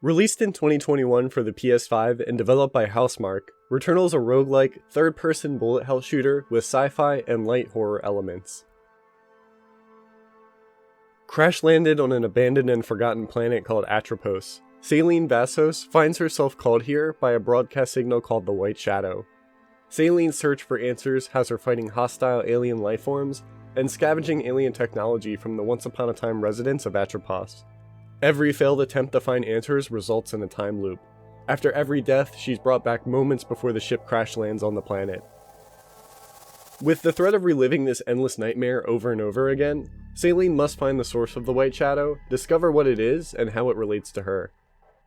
Released in 2021 for the PS5 and developed by Housemarque, Returnal is a roguelike, third-person bullet hell shooter with sci-fi and light horror elements. Crash landed on an abandoned and forgotten planet called Atropos. Celine Vassos finds herself called here by a broadcast signal called the White Shadow. Celine's search for answers has her fighting hostile alien lifeforms and scavenging alien technology from the once-upon-a-time residents of Atropos. Every failed attempt to find answers results in a time loop. After every death, she's brought back moments before the ship crash lands on the planet. With the threat of reliving this endless nightmare over and over again, Celine must find the source of the White Shadow, discover what it is, and how it relates to her.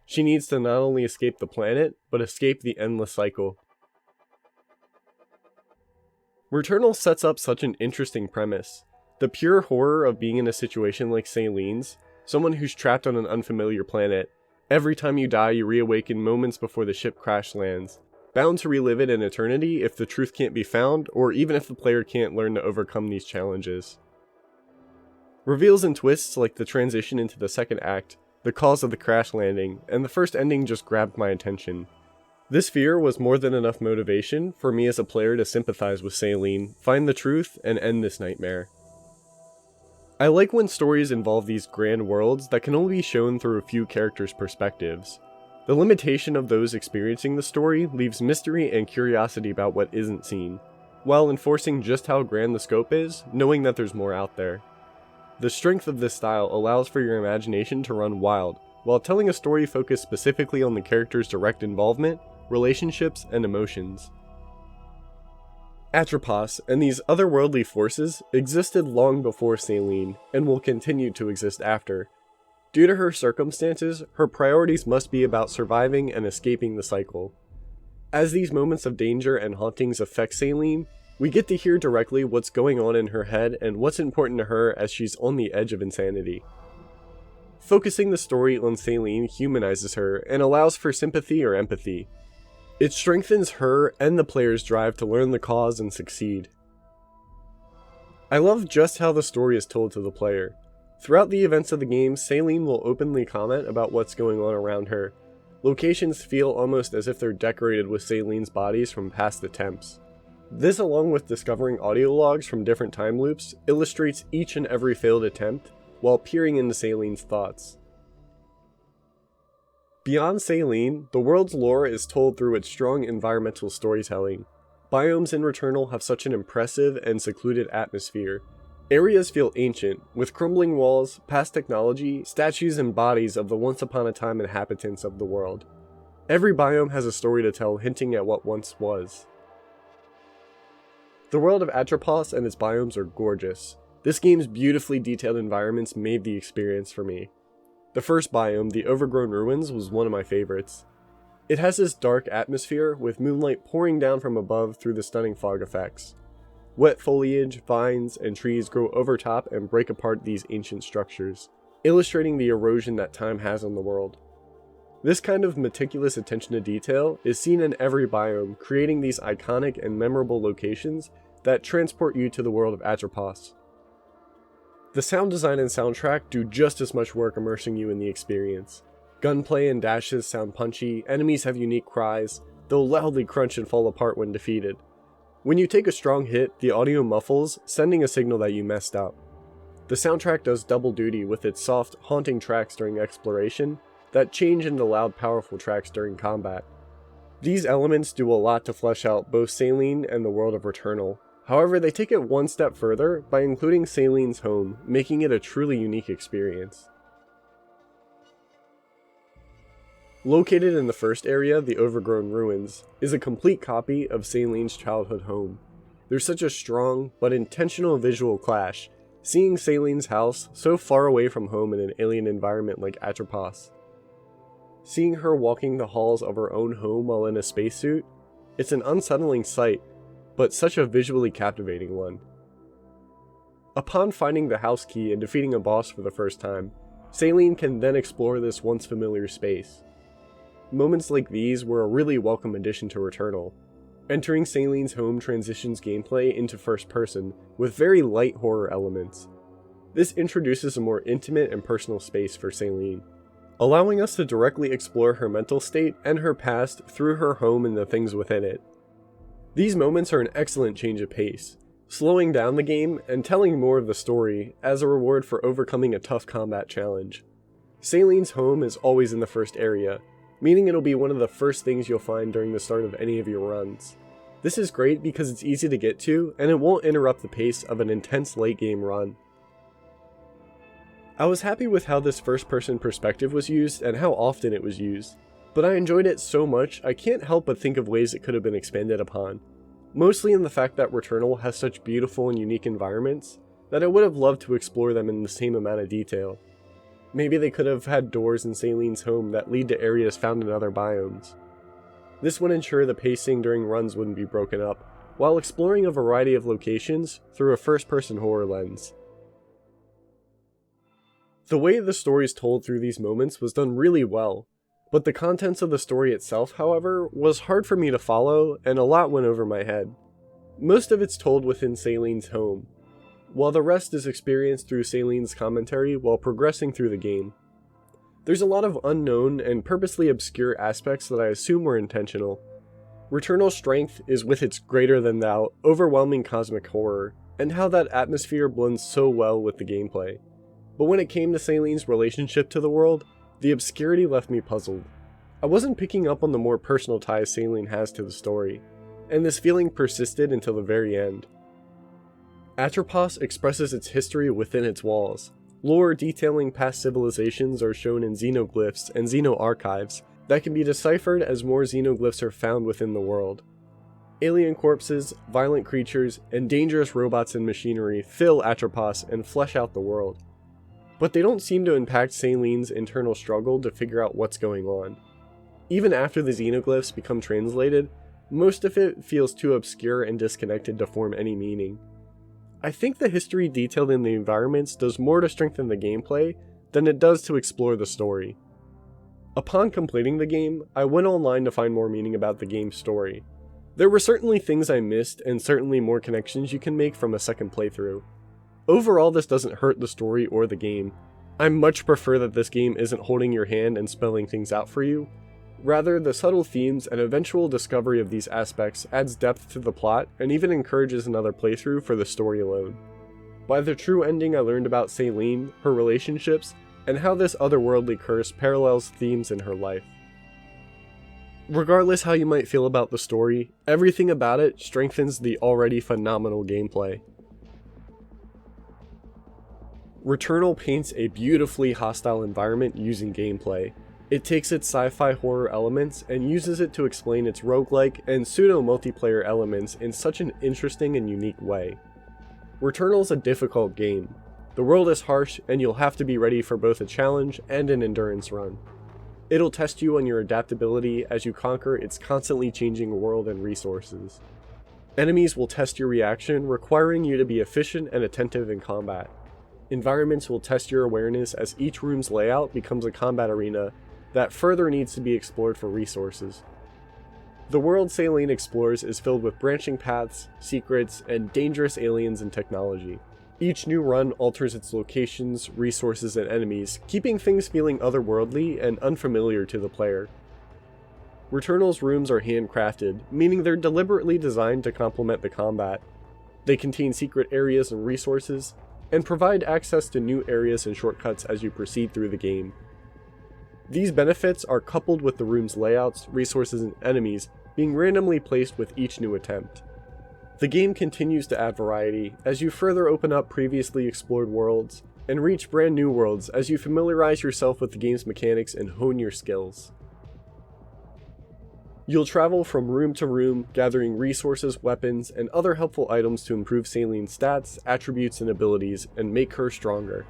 She needs to not only escape the planet, but escape the endless cycle. Returnal sets up such an interesting premise. The pure horror of being in a situation like Celine's, someone who's trapped on an unfamiliar planet. Every time you die, you reawaken moments before the ship crash lands, bound to relive it in eternity if the truth can't be found, or even if the player can't learn to overcome these challenges. Reveals and twists like the transition into the second act, the cause of the crash landing, and the first ending just grabbed my attention. This fear was more than enough motivation for me as a player to sympathize with Celine, find the truth, and end this nightmare. I like when stories involve these grand worlds that can only be shown through a few characters' perspectives. The limitation of those experiencing the story leaves mystery and curiosity about what isn't seen, while enforcing just how grand the scope is, knowing that there's more out there. The strength of this style allows for your imagination to run wild, while telling a story focused specifically on the character's direct involvement, relationships, and emotions. Atropos and these otherworldly forces existed long before Celine, and will continue to exist after. Due to her circumstances, her priorities must be about surviving and escaping the cycle. As these moments of danger and hauntings affect Celine, we get to hear directly what's going on in her head and what's important to her as she's on the edge of insanity. Focusing the story on Celine humanizes her and allows for sympathy or empathy. It strengthens her and the player's drive to learn the cause and succeed. I love just how the story is told to the player. Throughout the events of the game, Celine will openly comment about what's going on around her. Locations feel almost as if they're decorated with Celine's bodies from past attempts. This, along with discovering audio logs from different time loops, illustrates each and every failed attempt, while peering into Celine's thoughts. Beyond Celine, the world's lore is told through its strong environmental storytelling. Biomes in Returnal have such an impressive and secluded atmosphere. Areas feel ancient, with crumbling walls, past technology, statues and bodies of the once-upon-a-time inhabitants of the world. Every biome has a story to tell, hinting at what once was. The world of Atropos and its biomes are gorgeous. This game's beautifully detailed environments made the experience for me. The first biome, the Overgrown Ruins, was one of my favorites. It has this dark atmosphere, with moonlight pouring down from above through the stunning fog effects. Wet foliage, vines, and trees grow over top and break apart these ancient structures, illustrating the erosion that time has on the world. This kind of meticulous attention to detail is seen in every biome, creating these iconic and memorable locations that transport you to the world of Atropos. The sound design and soundtrack do just as much work immersing you in the experience. Gunplay and dashes sound punchy, enemies have unique cries, they'll loudly crunch and fall apart when defeated. When you take a strong hit, the audio muffles, sending a signal that you messed up. The soundtrack does double duty with its soft, haunting tracks during exploration that change into loud, powerful tracks during combat. These elements do a lot to flesh out both Celine and the world of Returnal. However, they take it one step further by including Celine's home, making it a truly unique experience. Located in the first area, the Overgrown Ruins, is a complete copy of Celine's childhood home. There's such a strong, but intentional visual clash, seeing Celine's house so far away from home in an alien environment like Atropos. Seeing her walking the halls of her own home while in a spacesuit, it's an unsettling sight, but such a visually captivating one. Upon finding the house key and defeating a boss for the first time, Celine can then explore this once familiar space. Moments like these were a really welcome addition to Returnal. Entering Celine's home transitions gameplay into first person with very light horror elements. This introduces a more intimate and personal space for Celine. allowing us to directly explore her mental state and her past through her home and the things within it. These moments are an excellent change of pace, slowing down the game and telling more of the story as a reward for overcoming a tough combat challenge. Saileen's home is always in the first area, meaning it'll be one of the first things you'll find during the start of any of your runs. This is great because it's easy to get to and it won't interrupt the pace of an intense late game run. I was happy with how this first person perspective was used and how often it was used, but I enjoyed it so much I can't help but think of ways it could have been expanded upon. Mostly in the fact that Returnal has such beautiful and unique environments that I would have loved to explore them in the same amount of detail. Maybe they could have had doors in Saileen's home that lead to areas found in other biomes. This would ensure the pacing during runs wouldn't be broken up, while exploring a variety of locations through a first-person horror lens. The way the story is told through these moments was done really well, but the contents of the story itself, however, was hard for me to follow and a lot went over my head. Most of it's told within Saileen's home, while the rest is experienced through Saileen's commentary while progressing through the game. There's a lot of unknown and purposely obscure aspects that I assume were intentional. Returnal's strength is with its greater-than-thou, overwhelming cosmic horror, and how that atmosphere blends so well with the gameplay. But when it came to Saileen's relationship to the world, the obscurity left me puzzled. I wasn't picking up on the more personal ties Saleen has to the story, and this feeling persisted until the very end. Atropos expresses its history within its walls. Lore detailing past civilizations are shown in xenoglyphs and xenoarchives that can be deciphered as more xenoglyphs are found within the world. Alien corpses, violent creatures, and dangerous robots and machinery fill Atropos and flesh out the world. But they don't seem to impact Saileen's internal struggle to figure out what's going on. Even after the xenoglyphs become translated, most of it feels too obscure and disconnected to form any meaning. I think the history detailed in the environments does more to strengthen the gameplay than it does to explore the story. Upon completing the game, I went online to find more meaning about the game's story. There were certainly things I missed and certainly more connections you can make from a second playthrough. Overall, this doesn't hurt the story or the game. I much prefer that this game isn't holding your hand and spelling things out for you. Rather, the subtle themes and eventual discovery of these aspects adds depth to the plot and even encourages another playthrough for the story alone. By the true ending, I learned about Saleen, her relationships, and how this otherworldly curse parallels themes in her life. Regardless how you might feel about the story, everything about it strengthens the already phenomenal gameplay. Returnal paints a beautifully hostile environment using gameplay. It takes its sci-fi horror elements and uses it to explain its roguelike and pseudo-multiplayer elements in such an interesting and unique way. Returnal's a difficult game. The world is harsh and you'll have to be ready for both a challenge and an endurance run. It'll test you on your adaptability as you conquer its constantly changing world and resources. Enemies will test your reaction, requiring you to be efficient and attentive in combat. Environments will test your awareness as each room's layout becomes a combat arena that further needs to be explored for resources. The world Saleen explores is filled with branching paths, secrets, and dangerous aliens and technology. Each new run alters its locations, resources, and enemies, keeping things feeling otherworldly and unfamiliar to the player. Returnal's rooms are handcrafted, meaning they're deliberately designed to complement the combat. They contain secret areas and resources, and provide access to new areas and shortcuts as you proceed through the game. These benefits are coupled with the room's layouts, resources, and enemies being randomly placed with each new attempt. The game continues to add variety as you further open up previously explored worlds, and reach brand new worlds as you familiarize yourself with the game's mechanics and hone your skills. You'll travel from room to room, gathering resources, weapons, and other helpful items to improve Saileen's stats, attributes, and abilities, and make her stronger.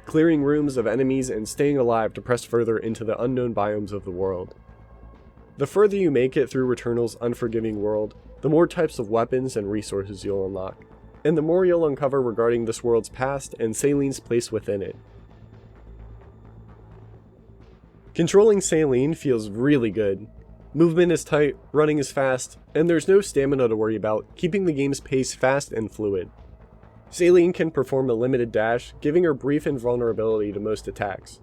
Clearing rooms of enemies and staying alive to press further into the unknown biomes of the world. The further you make it through Returnal's unforgiving world, the more types of weapons and resources you'll unlock, and the more you'll uncover regarding this world's past and Saileen's place within it. Controlling Saleen feels really good. Movement is tight, running is fast, and there's no stamina to worry about, keeping the game's pace fast and fluid. Saleen can perform a limited dash, giving her brief invulnerability to most attacks.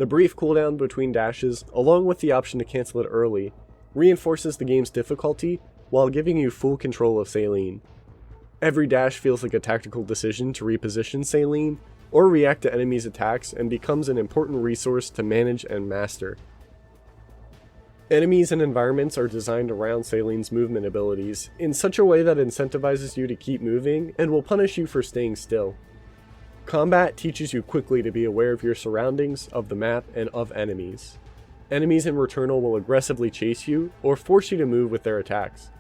The brief cooldown between dashes, along with the option to cancel it early, reinforces the game's difficulty while giving you full control of Saline. Every dash feels like a tactical decision to reposition Saline, or react to enemies' attacks, and becomes an important resource to manage and master. Enemies and environments are designed around Saline's movement abilities in such a way that incentivizes you to keep moving and will punish you for staying still. Combat teaches you quickly to be aware of your surroundings, of the map, and of enemies. Enemies in Returnal will aggressively chase you or force you to move with their attacks.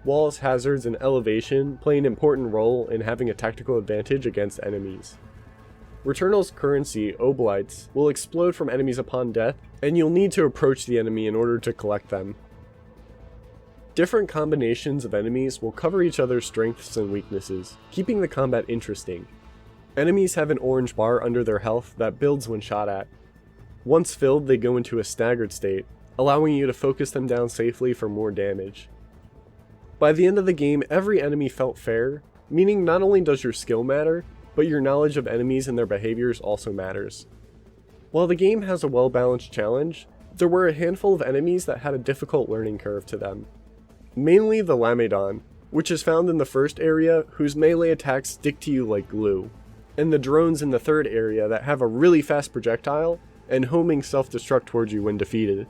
Walls, hazards, and elevation play an important role in having a tactical advantage against enemies. Returnal's currency, Obolites, will explode from enemies upon death, and you'll need to approach the enemy in order to collect them. Different combinations of enemies will cover each other's strengths and weaknesses, keeping the combat interesting. Enemies have an orange bar under their health that builds when shot at. Once filled, they go into a staggered state, allowing you to focus them down safely for more damage. By the end of the game, every enemy felt fair, meaning not only does your skill matter, but your knowledge of enemies and their behaviors also matters. While the game has a well-balanced challenge, there were a handful of enemies that had a difficult learning curve to them. Mainly the Lamedon, which is found in the first area, whose melee attacks stick to you like glue, and the drones in the third area that have a really fast projectile and homing self-destruct towards you when defeated.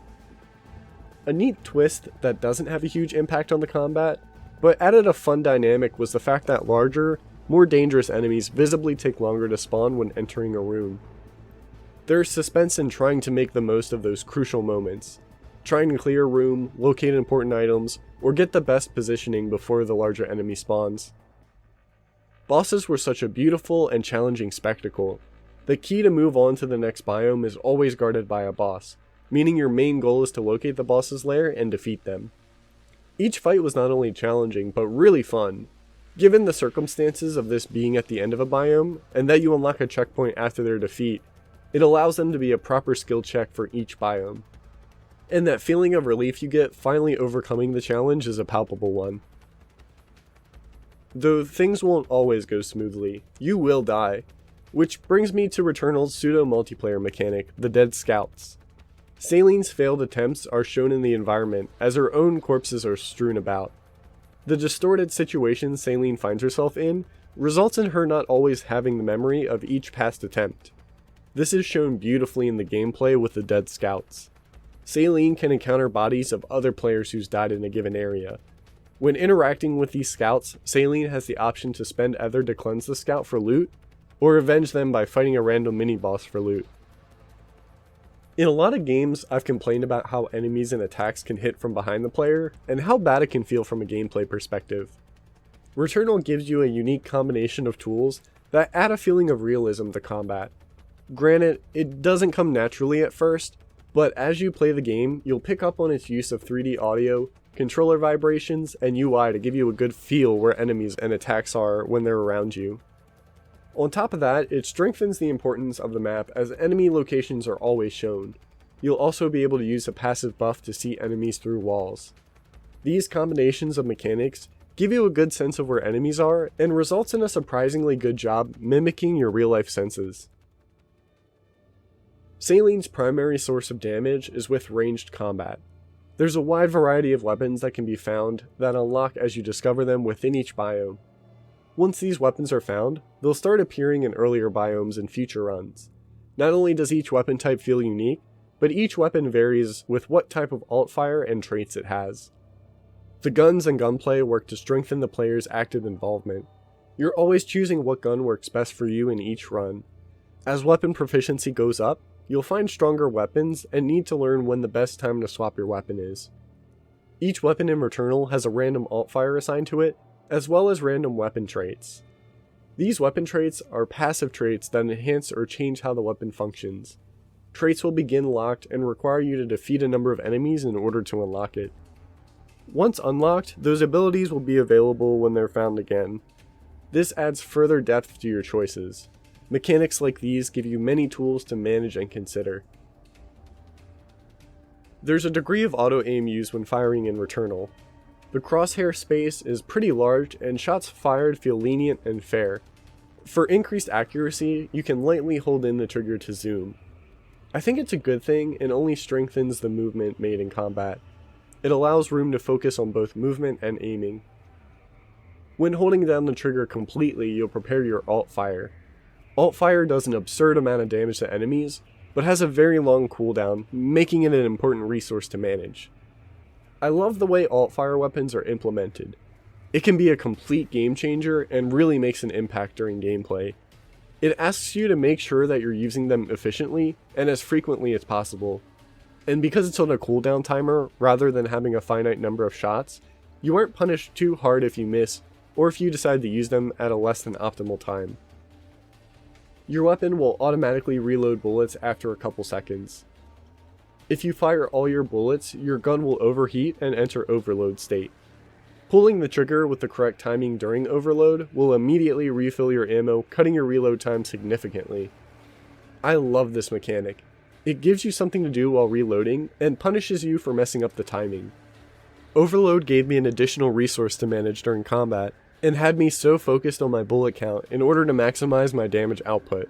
A neat twist that doesn't have a huge impact on the combat, but added a fun dynamic, was the fact that larger, more dangerous enemies visibly take longer to spawn when entering a room. There's suspense in trying to make the most of those crucial moments, trying to clear a room, locate important items, or get the best positioning before the larger enemy spawns. Bosses were such a beautiful and challenging spectacle. The key to move on to the next biome is always guarded by a boss, meaning your main goal is to locate the boss's lair and defeat them. Each fight was not only challenging, but really fun. Given the circumstances of this being at the end of a biome, and that you unlock a checkpoint after their defeat, it allows them to be a proper skill check for each biome. And that feeling of relief you get finally overcoming the challenge is a palpable one. Though things won't always go smoothly, you will die. Which brings me to Returnal's pseudo-multiplayer mechanic, the Dead Scouts. Saline's failed attempts are shown in the environment, as her own corpses are strewn about. The distorted situation Saline finds herself in results in her not always having the memory of each past attempt. This is shown beautifully in the gameplay with the Dead Scouts. Saline can encounter bodies of other players who's died in a given area. When interacting with these scouts, Saline has the option to spend Ether to cleanse the scout for loot, or avenge them by fighting a random mini-boss for loot. In a lot of games, I've complained about how enemies and attacks can hit from behind the player, and how bad it can feel from a gameplay perspective. Returnal gives you a unique combination of tools that add a feeling of realism to combat. Granted, it doesn't come naturally at first, but as you play the game, you'll pick up on its use of 3D audio, controller vibrations, and UI to give you a good feel where enemies and attacks are when they're around you. On top of that, it strengthens the importance of the map as enemy locations are always shown. You'll also be able to use a passive buff to see enemies through walls. These combinations of mechanics give you a good sense of where enemies are and results in a surprisingly good job mimicking your real-life senses. Saline's primary source of damage is with ranged combat. There's a wide variety of weapons that can be found that unlock as you discover them within each biome. Once these weapons are found, they'll start appearing in earlier biomes in future runs. Not only does each weapon type feel unique, but each weapon varies with what type of alt-fire and traits it has. The guns and gunplay work to strengthen the player's active involvement. You're always choosing what gun works best for you in each run. As weapon proficiency goes up, you'll find stronger weapons and need to learn when the best time to swap your weapon is. Each weapon in Returnal has a random alt-fire assigned to it, as well as random weapon traits. These weapon traits are passive traits that enhance or change how the weapon functions. Traits will begin locked and require you to defeat a number of enemies in order to unlock it. Once unlocked, those abilities will be available when they're found again. This adds further depth to your choices. Mechanics like these give you many tools to manage and consider. There's a degree of auto-aim used when firing in Returnal. The crosshair space is pretty large and shots fired feel lenient and fair. For increased accuracy, you can lightly hold in the trigger to zoom. I think it's a good thing and only strengthens the movement made in combat. It allows room to focus on both movement and aiming. When holding down the trigger completely, you'll prepare your alt fire. Alt fire does an absurd amount of damage to enemies, but has a very long cooldown, making it an important resource to manage. I love the way alt fire weapons are implemented. It can be a complete game changer and really makes an impact during gameplay. It asks you to make sure that you're using them efficiently and as frequently as possible. And because it's on a cooldown timer rather than having a finite number of shots, you aren't punished too hard if you miss or if you decide to use them at a less than optimal time. Your weapon will automatically reload bullets after a couple seconds. If you fire all your bullets, your gun will overheat and enter overload state. Pulling the trigger with the correct timing during overload will immediately refill your ammo, cutting your reload time significantly. I love this mechanic. It gives you something to do while reloading and punishes you for messing up the timing. Overload gave me an additional resource to manage during combat, and had me so focused on my bullet count in order to maximize my damage output.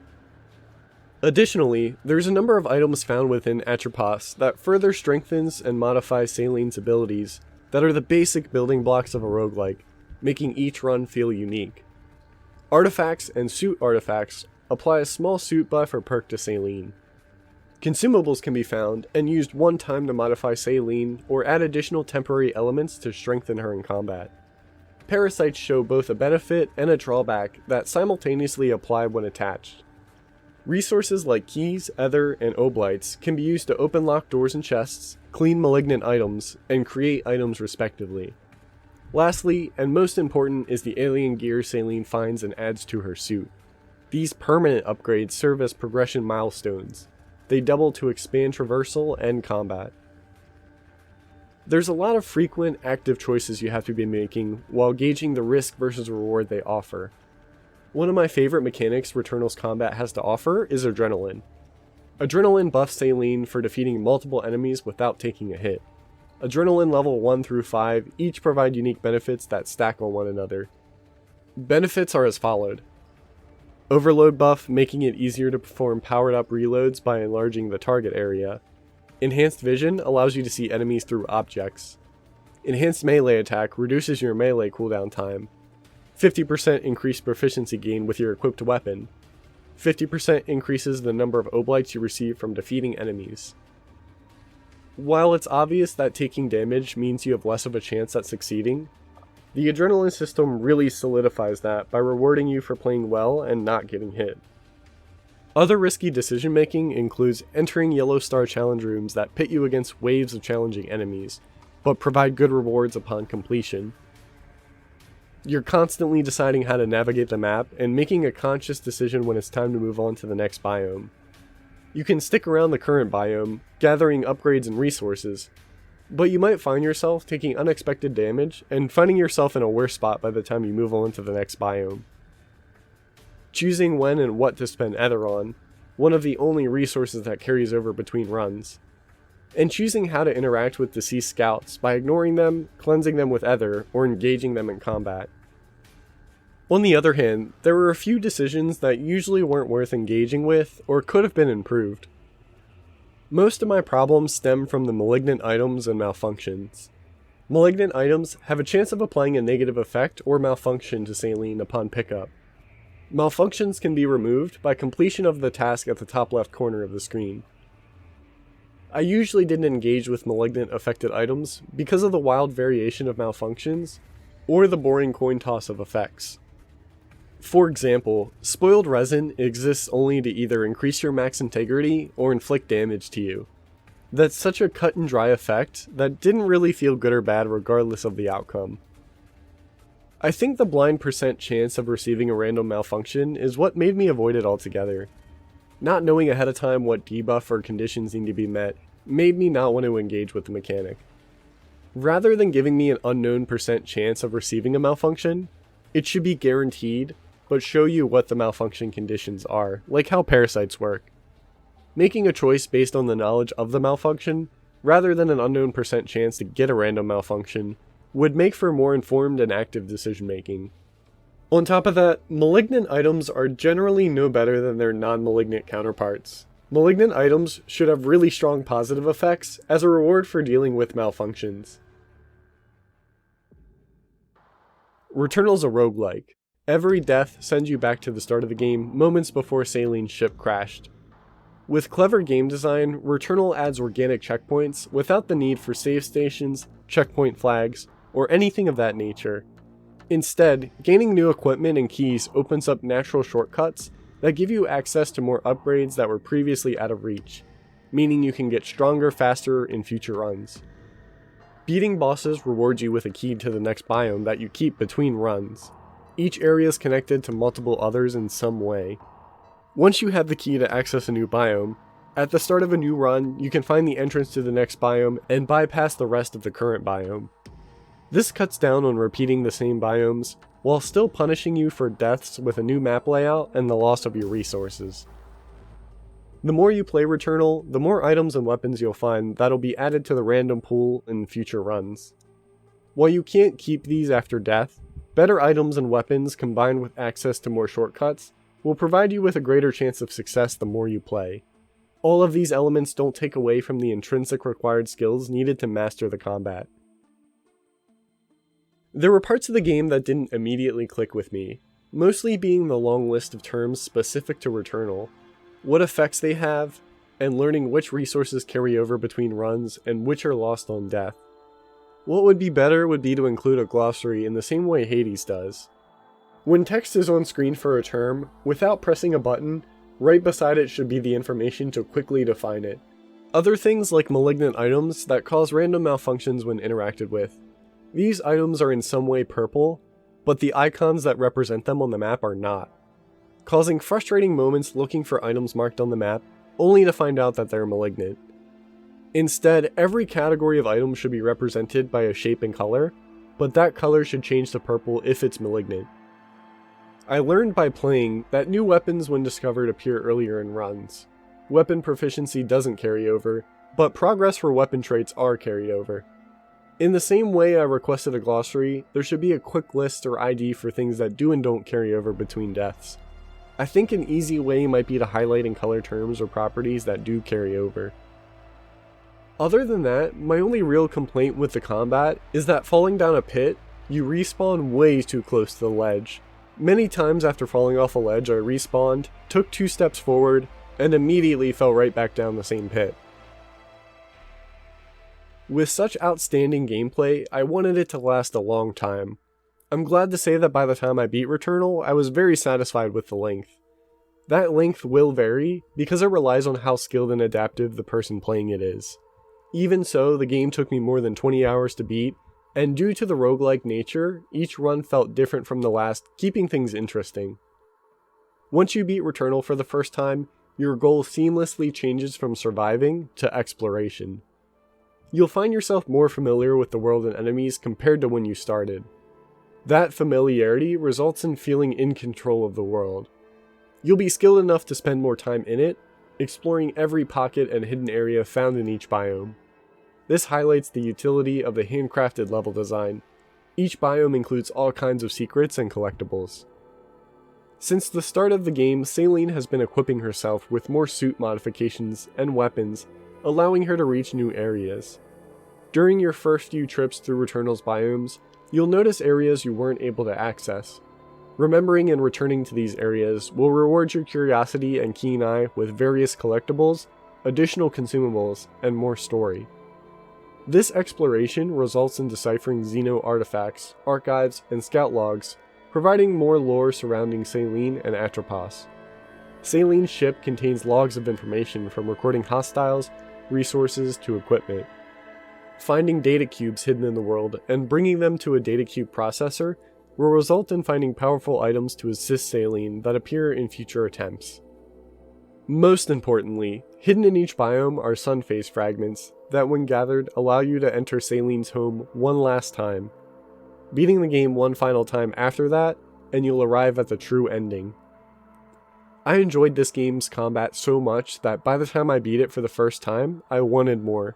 Additionally, there's a number of items found within Atropos that further strengthens and modifies Salene's abilities that are the basic building blocks of a roguelike, making each run feel unique. Artifacts and suit artifacts apply a small suit buff or perk to Salene. Consumables can be found and used one time to modify Salene or add additional temporary elements to strengthen her in combat. Parasites show both a benefit and a drawback that simultaneously apply when attached. Resources like keys, ether, and oblites can be used to open locked doors and chests, clean malignant items, and create items respectively. Lastly, and most important, is the alien gear Salene finds and adds to her suit. These permanent upgrades serve as progression milestones. They double to expand traversal and combat. There's a lot of frequent active choices you have to be making while gauging the risk versus reward they offer. One of my favorite mechanics Returnal's combat has to offer is Adrenaline. Adrenaline buffs Salene for defeating multiple enemies without taking a hit. Adrenaline level 1 through 5 each provide unique benefits that stack on one another. Benefits are as followed. Overload buff, making it easier to perform powered up reloads by enlarging the target area. Enhanced vision allows you to see enemies through objects. Enhanced melee attack reduces your melee cooldown time. 50% increased proficiency gain with your equipped weapon. 50% increases the number of oblites you receive from defeating enemies. While it's obvious that taking damage means you have less of a chance at succeeding, the adrenaline system really solidifies that by rewarding you for playing well and not getting hit. Other risky decision making includes entering Yellow Star challenge rooms that pit you against waves of challenging enemies, but provide good rewards upon completion. You're constantly deciding how to navigate the map and making a conscious decision when it's time to move on to the next biome. You can stick around the current biome, gathering upgrades and resources, but you might find yourself taking unexpected damage and finding yourself in a worse spot by the time you move on to the next biome. Choosing when and what to spend ether on, one of the only resources that carries over between runs. And choosing how to interact with deceased scouts by ignoring them, cleansing them with ether, or engaging them in combat. On the other hand, there were a few decisions that usually weren't worth engaging with or could have been improved. Most of my problems stem from the malignant items and malfunctions. Malignant items have a chance of applying a negative effect or malfunction to Salene upon pickup. Malfunctions can be removed by completion of the task at the top left corner of the screen. I usually didn't engage with malignant affected items because of the wild variation of malfunctions, or the boring coin toss of effects. For example, spoiled resin exists only to either increase your max integrity or inflict damage to you. That's such a cut and dry effect that didn't really feel good or bad regardless of the outcome. I think the blind % chance of receiving a random malfunction is what made me avoid it altogether. Not knowing ahead of time what debuff or conditions need to be met made me not want to engage with the mechanic. Rather than giving me an unknown % chance of receiving a malfunction, it should be guaranteed, but show you what the malfunction conditions are, like how parasites work. Making a choice based on the knowledge of the malfunction, rather than an unknown % chance to get a random malfunction, would make for more informed and active decision making. On top of that, malignant items are generally no better than their non-malignant counterparts. Malignant items should have really strong positive effects as a reward for dealing with malfunctions. Returnal's a roguelike. Every death sends you back to the start of the game moments before Salene's ship crashed. With clever game design, Returnal adds organic checkpoints without the need for save stations, checkpoint flags, or anything of that nature. Instead, gaining new equipment and keys opens up natural shortcuts that give you access to more upgrades that were previously out of reach, meaning you can get stronger faster in future runs. Beating bosses rewards you with a key to the next biome that you keep between runs. Each area is connected to multiple others in some way. Once you have the key to access a new biome, at the start of a new run, you can find the entrance to the next biome and bypass the rest of the current biome. This cuts down on repeating the same biomes, while still punishing you for deaths with a new map layout and the loss of your resources. The more you play Returnal, the more items and weapons you'll find that'll be added to the random pool in future runs. While you can't keep these after death, better items and weapons combined with access to more shortcuts will provide you with a greater chance of success the more you play. All of these elements don't take away from the intrinsic required skills needed to master the combat. There were parts of the game that didn't immediately click with me, mostly being the long list of terms specific to Returnal, what effects they have, and learning which resources carry over between runs and which are lost on death. What would be better would be to include a glossary in the same way Hades does. When text is on screen for a term, without pressing a button, right beside it should be the information to quickly define it. Other things like malignant items that cause random malfunctions when interacted with. These items are in some way purple, but the icons that represent them on the map are not, causing frustrating moments looking for items marked on the map, only to find out that they're malignant. Instead, every category of item should be represented by a shape and color, but that color should change to purple if it's malignant. I learned by playing that new weapons when discovered appear earlier in runs. Weapon proficiency doesn't carry over, but progress for weapon traits are carried over. In the same way I requested a glossary, there should be a quick list or ID for things that do and don't carry over between deaths. I think an easy way might be to highlight and color terms or properties that do carry over. Other than that, my only real complaint with the combat is that falling down a pit, you respawn way too close to the ledge. Many times after falling off a ledge I respawned, took 2 steps forward, and immediately fell right back down the same pit. With such outstanding gameplay, I wanted it to last a long time. I'm glad to say that by the time I beat Returnal, I was very satisfied with the length. That length will vary, because it relies on how skilled and adaptive the person playing it is. Even so, the game took me more than 20 hours to beat, and due to the roguelike nature, each run felt different from the last, keeping things interesting. Once you beat Returnal for the first time, your goal seamlessly changes from surviving to exploration. You'll find yourself more familiar with the world and enemies compared to when you started. That familiarity results in feeling in control of the world. You'll be skilled enough to spend more time in it, exploring every pocket and hidden area found in each biome. This highlights the utility of the handcrafted level design. Each biome includes all kinds of secrets and collectibles. Since the start of the game, Salene has been equipping herself with more suit modifications and weapons, allowing her to reach new areas. During your first few trips through Returnal's biomes, you'll notice areas you weren't able to access. Remembering and returning to these areas will reward your curiosity and keen eye with various collectibles, additional consumables, and more story. This exploration results in deciphering Xeno artifacts, archives, and scout logs, providing more lore surrounding Salene and Atropos. Salene's ship contains logs of information from recording hostiles, resources, to equipment. Finding data cubes hidden in the world and bringing them to a data cube processor will result in finding powerful items to assist Salene that appear in future attempts. Most importantly, hidden in each biome are sunface fragments that when gathered allow you to enter Salene's home one last time. Beating the game one final time after that, and you'll arrive at the true ending. I enjoyed this game's combat so much that by the time I beat it for the first time, I wanted more.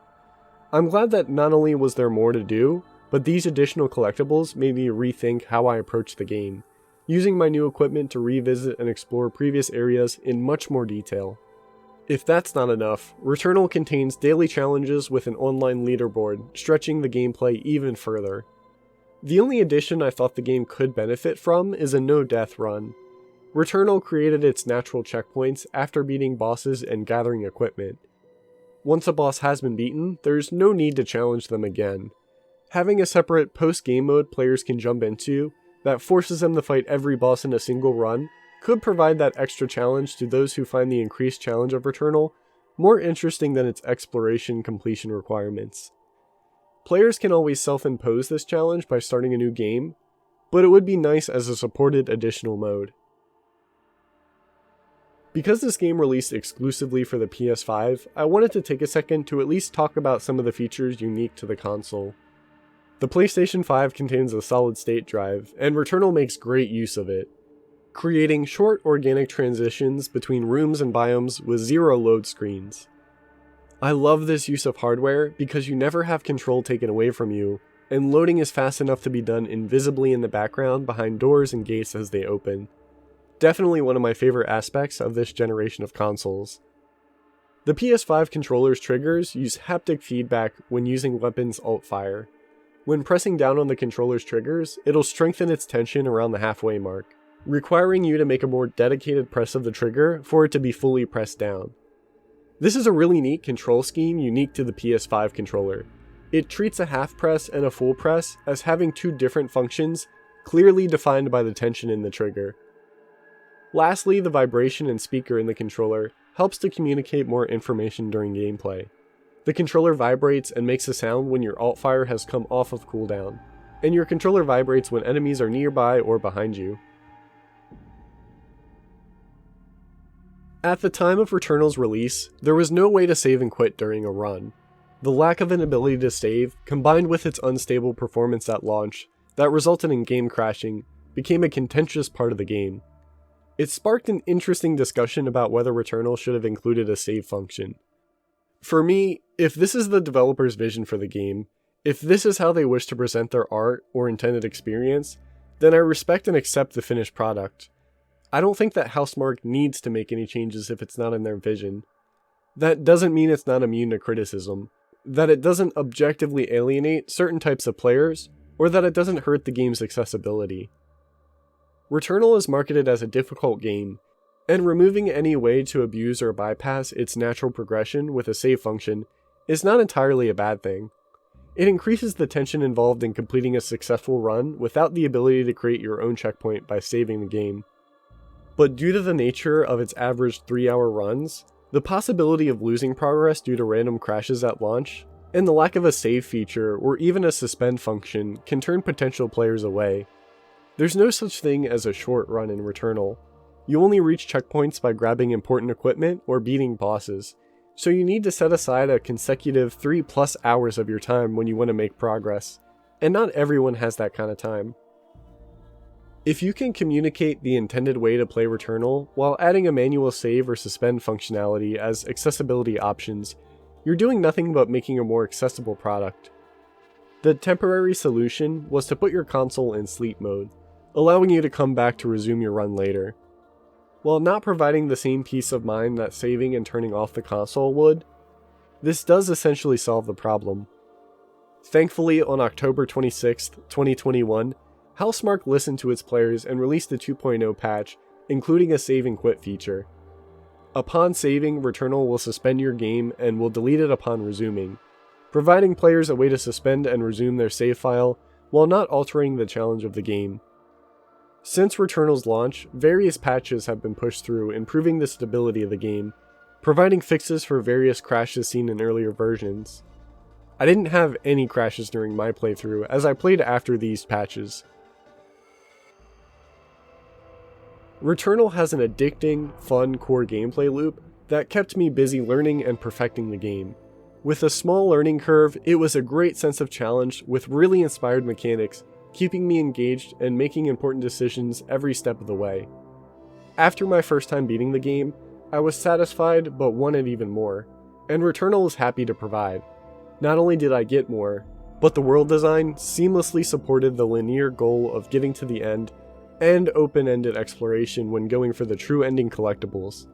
I'm glad that not only was there more to do, but these additional collectibles made me rethink how I approach the game, using my new equipment to revisit and explore previous areas in much more detail. If that's not enough, Returnal contains daily challenges with an online leaderboard, stretching the gameplay even further. The only addition I thought the game could benefit from is a no-death run. Returnal created its natural checkpoints after beating bosses and gathering equipment. Once a boss has been beaten, there's no need to challenge them again. Having a separate post-game mode players can jump into that forces them to fight every boss in a single run could provide that extra challenge to those who find the increased challenge of Returnal more interesting than its exploration completion requirements. Players can always self-impose this challenge by starting a new game, but it would be nice as a supported additional mode. Because this game released exclusively for the PS5, I wanted to take a second to at least talk about some of the features unique to the console. The PlayStation 5 contains a solid-state drive, and Returnal makes great use of it, creating short organic transitions between rooms and biomes with zero load screens. I love this use of hardware because you never have control taken away from you, and loading is fast enough to be done invisibly in the background behind doors and gates as they open. Definitely one of my favorite aspects of this generation of consoles. The PS5 controller's triggers use haptic feedback when using weapons alt-fire. When pressing down on the controller's triggers, it'll strengthen its tension around the halfway mark, requiring you to make a more dedicated press of the trigger for it to be fully pressed down. This is a really neat control scheme unique to the PS5 controller. It treats a half press and a full press as having two different functions clearly defined by the tension in the trigger. Lastly, the vibration and speaker in the controller helps to communicate more information during gameplay. The controller vibrates and makes a sound when your alt-fire has come off of cooldown, and your controller vibrates when enemies are nearby or behind you. At the time of Returnal's release, there was no way to save and quit during a run. The lack of an ability to save, combined with its unstable performance at launch that resulted in game crashing, became a contentious part of the game. It sparked an interesting discussion about whether Returnal should have included a save function. For me, if this is the developer's vision for the game, if this is how they wish to present their art or intended experience, then I respect and accept the finished product. I don't think that Housemarque needs to make any changes if it's not in their vision. That doesn't mean it's not immune to criticism, that it doesn't objectively alienate certain types of players, or that it doesn't hurt the game's accessibility. Returnal is marketed as a difficult game, and removing any way to abuse or bypass its natural progression with a save function is not entirely a bad thing. It increases the tension involved in completing a successful run without the ability to create your own checkpoint by saving the game. But due to the nature of its average 3-hour runs, the possibility of losing progress due to random crashes at launch, and the lack of a save feature or even a suspend function can turn potential players away. There's no such thing as a short run in Returnal. You only reach checkpoints by grabbing important equipment or beating bosses, so you need to set aside a consecutive 3+ hours of your time when you want to make progress, and not everyone has that kind of time. If you can communicate the intended way to play Returnal while adding a manual save or suspend functionality as accessibility options, you're doing nothing but making a more accessible product. The temporary solution was to put your console in sleep mode, allowing you to come back to resume your run later. While not providing the same peace of mind that saving and turning off the console would, this does essentially solve the problem. Thankfully, on October 26, 2021, Housemarque listened to its players and released a 2.0 patch, including a save and quit feature. Upon saving, Returnal will suspend your game and will delete it upon resuming, providing players a way to suspend and resume their save file while not altering the challenge of the game. Since Returnal's launch, various patches have been pushed through, improving the stability of the game, providing fixes for various crashes seen in earlier versions. I didn't have any crashes during my playthrough, as I played after these patches. Returnal has an addicting, fun core gameplay loop that kept me busy learning and perfecting the game. With a small learning curve, it was a great sense of challenge with really inspired mechanics, keeping me engaged and making important decisions every step of the way. After my first time beating the game, I was satisfied but wanted even more, and Returnal is happy to provide. Not only did I get more, but the world design seamlessly supported the linear goal of getting to the end and open-ended exploration when going for the true ending collectibles.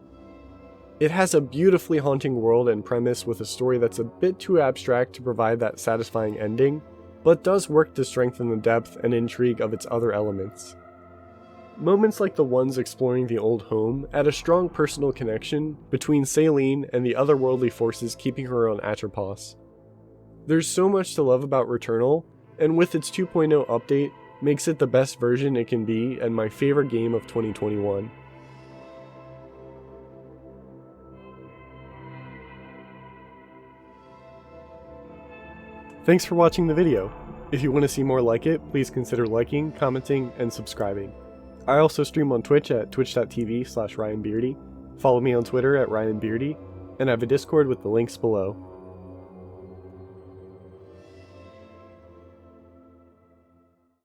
It has a beautifully haunting world and premise with a story that's a bit too abstract to provide that satisfying ending, but does work to strengthen the depth and intrigue of its other elements. Moments like the ones exploring the old home add a strong personal connection between Céline and the otherworldly forces keeping her on Atropos. There's so much to love about Returnal, and with its 2.0 update, makes it the best version it can be and my favorite game of 2021. Thanks for watching the video. If you want to see more like it, please consider liking, commenting, and subscribing. I also stream on Twitch at twitch.tv/RyanBeardy, follow me on Twitter at RyanBeardy, and I have a Discord with the links below.